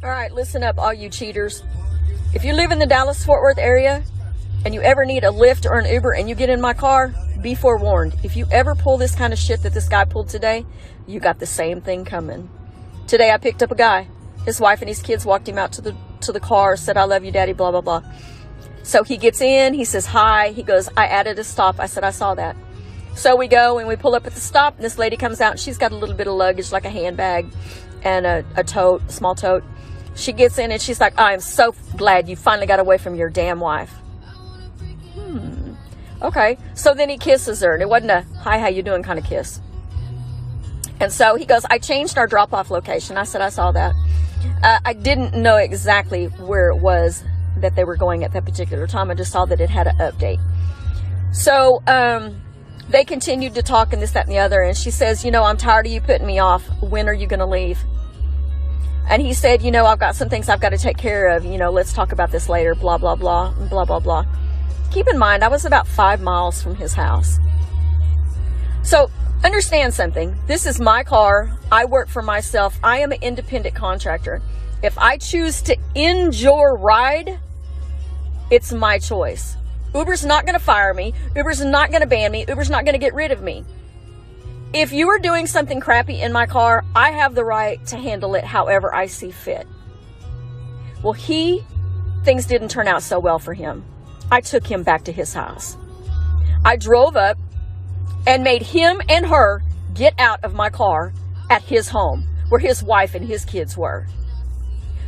All right, listen up, all you cheaters. If you live in the Dallas-Fort Worth area and you ever need a Lyft or an Uber and you get in my car, be forewarned. If you ever pull this kind of shit that this guy pulled today, you got the same thing coming. Today I picked up a guy. His wife and his kids walked him out to the car, said, "I love you, Daddy," blah, blah, blah. So he gets in, he says hi, he goes, "I added a stop." I said, "I saw that." So we go and we pull up at the stop, and this lady comes out and she's got a little bit of luggage, like a handbag and a tote, a small tote. She gets in and she's like, "I am so glad you finally got away from your damn wife." Okay. So then he kisses her, and it wasn't a "hi, how you doing" kind of kiss. And so he goes, "I changed our drop-off location." I said, "I saw that." I didn't know exactly where it was that they were going at that particular time. I just saw that it had an update. So they continued to talk and this, that, and the other. And she says, "I'm tired of you putting me off. When are you going to leave?" And he said, "I've got some things I've got to take care of. Let's talk about this later, blah, blah, blah, blah, blah, blah." Keep in mind, I was about 5 miles from his house. So understand something. This is my car. I work for myself. I am an independent contractor. If I choose to end your ride, it's my choice. Uber's not going to fire me. Uber's not going to ban me. Uber's not going to get rid of me. If you are doing something crappy in my car, I have the right to handle it however I see fit. Well, things didn't turn out so well for him. I took him back to his house. I drove up and made him and her get out of my car at his home, where his wife and his kids were.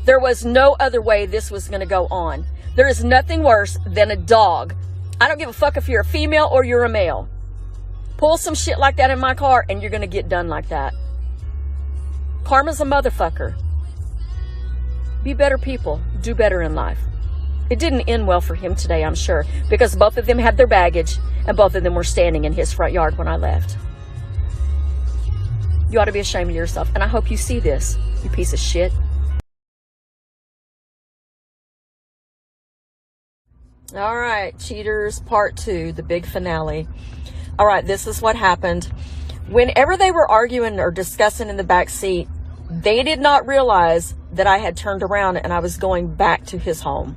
There was no other way this was going to go on. There is nothing worse than a dog. I don't give a fuck if you're a female or you're a male. Pull some shit like that in my car and you're going to get done like that. Karma's a motherfucker. Be better people. Do better in life. It didn't end well for him today, I'm sure, because both of them had their baggage and both of them were standing in his front yard when I left. You ought to be ashamed of yourself, and I hope you see this, you piece of shit. All right, cheaters, part 2, the big finale. All right, this is what happened. Whenever they were arguing or discussing in the back seat, they did not realize that I had turned around and I was going back to his home.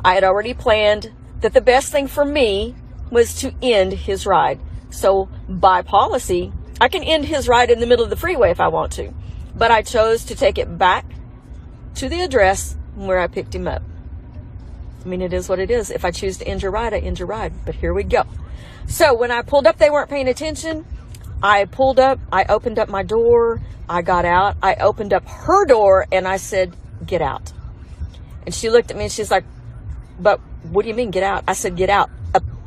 I had already planned that the best thing for me was to end his ride. So by policy, I can end his ride in the middle of the freeway if I want to. But I chose to take it back to the address where I picked him up. I mean, it is what it is. If I choose to end your ride, I end your ride. But here we go. So when I pulled up, they weren't paying attention. I pulled up, I opened up my door, I got out, I opened up her door, and I said, "Get out." And she looked at me and she's like, "But what do you mean, get out?" I said, "Get out."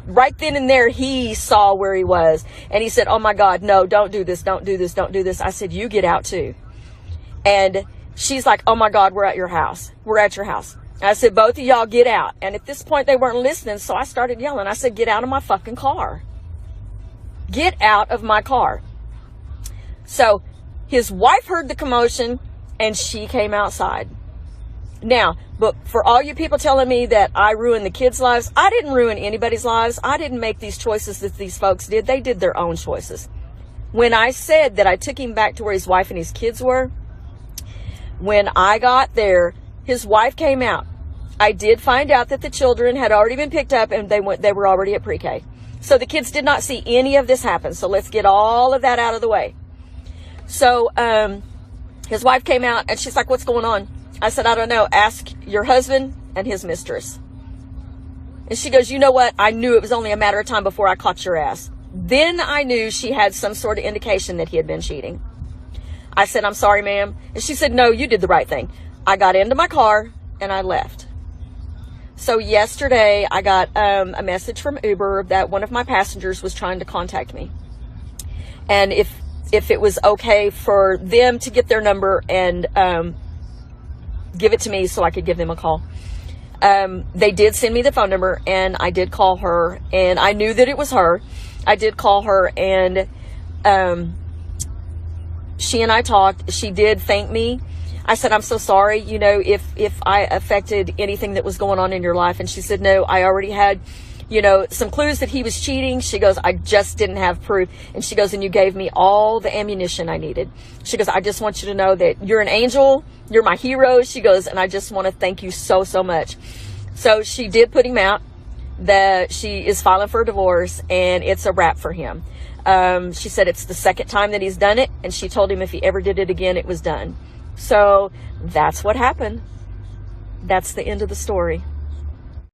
Right then and there, he saw where he was. And he said, "Oh my God, no, don't do this, don't do this, don't do this." I said, "You get out too." And she's like, "Oh my God, we're at your house. We're at your house." I said, "Both of y'all get out." And at this point, they weren't listening. So I started yelling. I said, "Get out of my fucking car. Get out of my car." So his wife heard the commotion and she came outside. Now, but for all you people telling me that I ruined the kids' lives, I didn't ruin anybody's lives. I didn't make these choices that these folks did. They did their own choices. When I said that I took him back to where his wife and his kids were, when I got there, his wife came out. I did find out that the children had already been picked up and they were already at pre-K. So the kids did not see any of this happen. So let's get all of that out of the way. So his wife came out and she's like, "What's going on?" I said, "I don't know. Ask your husband and his mistress." And she goes, "You know what? I knew it was only a matter of time before I caught your ass." Then I knew she had some sort of indication that he had been cheating. I said, "I'm sorry, ma'am." And she said, "No, you did the right thing." I got into my car and I left. So yesterday I got a message from Uber that one of my passengers was trying to contact me. And if it was okay for them to get their number and give it to me so I could give them a call. They did send me the phone number and I did call her and I knew that it was her. I did call her and she and I talked. She did thank me. I said, "I'm so sorry, if I affected anything that was going on in your life." And she said, "No, I already had you know, some clues that he was cheating. She goes, I just didn't have proof. And she goes, and you gave me all the ammunition I needed. She goes, I just want you to know that you're an angel. You're my hero. She goes, and I just want to thank you so, so much. So she did put him out. That she is filing for a divorce, and it's a wrap for him. She said it's the second time that he's done it, and she told him if he ever did it again, it was done. So that's what happened. That's the end of the story.